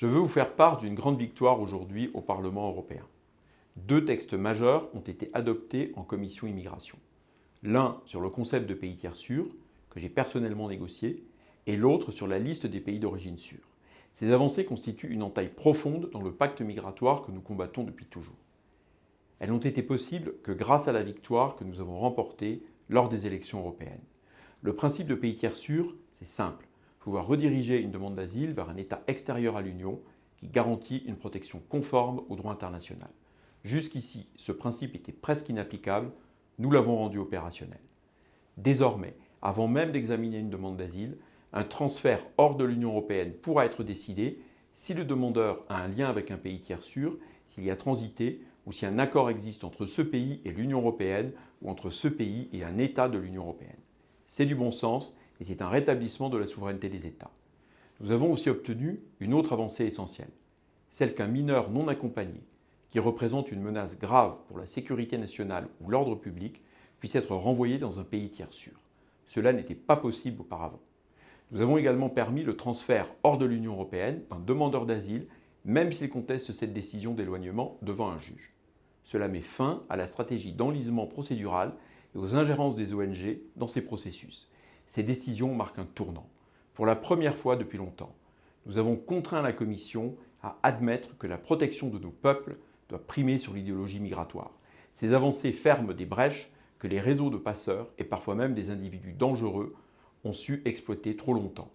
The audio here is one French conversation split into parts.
Je veux vous faire part d'une grande victoire aujourd'hui au Parlement européen. 2 textes majeurs ont été adoptés en commission immigration. L'un sur le concept de pays tiers sûr, que j'ai personnellement négocié, et l'autre sur la liste des pays d'origine sûrs. Ces avancées constituent une entaille profonde dans le pacte migratoire que nous combattons depuis toujours. Elles n'ont été possibles que grâce à la victoire que nous avons remportée lors des élections européennes. Le principe de pays tiers sûr, c'est simple. Pouvoir rediriger une demande d'asile vers un État extérieur à l'Union qui garantit une protection conforme au droit international. Jusqu'ici, ce principe était presque inapplicable, nous l'avons rendu opérationnel. Désormais, avant même d'examiner une demande d'asile, un transfert hors de l'Union européenne pourra être décidé si le demandeur a un lien avec un pays tiers sûr, s'il y a transité ou si un accord existe entre ce pays et l'Union européenne ou entre ce pays et un État de l'Union européenne. C'est du bon sens et c'est un rétablissement de la souveraineté des États. Nous avons aussi obtenu une autre avancée essentielle, celle qu'un mineur non accompagné, qui représente une menace grave pour la sécurité nationale ou l'ordre public, puisse être renvoyé dans un pays tiers sûr. Cela n'était pas possible auparavant. Nous avons également permis le transfert hors de l'Union européenne d'un demandeur d'asile, même s'il conteste cette décision d'éloignement devant un juge. Cela met fin à la stratégie d'enlisement procédural et aux ingérences des ONG dans ces processus. Ces décisions marquent un tournant. Pour la première fois depuis longtemps, nous avons contraint la Commission à admettre que la protection de nos peuples doit primer sur l'idéologie migratoire. Ces avancées ferment des brèches que les réseaux de passeurs et parfois même des individus dangereux ont su exploiter trop longtemps.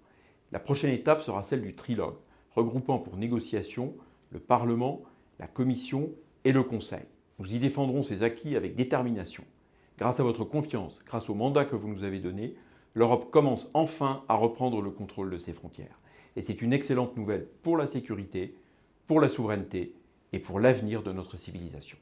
La prochaine étape sera celle du trilogue, regroupant pour négociation le Parlement, la Commission et le Conseil. Nous y défendrons ces acquis avec détermination. Grâce à votre confiance, grâce au mandat que vous nous avez donné, l'Europe commence enfin à reprendre le contrôle de ses frontières. Et c'est une excellente nouvelle pour la sécurité, pour la souveraineté et pour l'avenir de notre civilisation.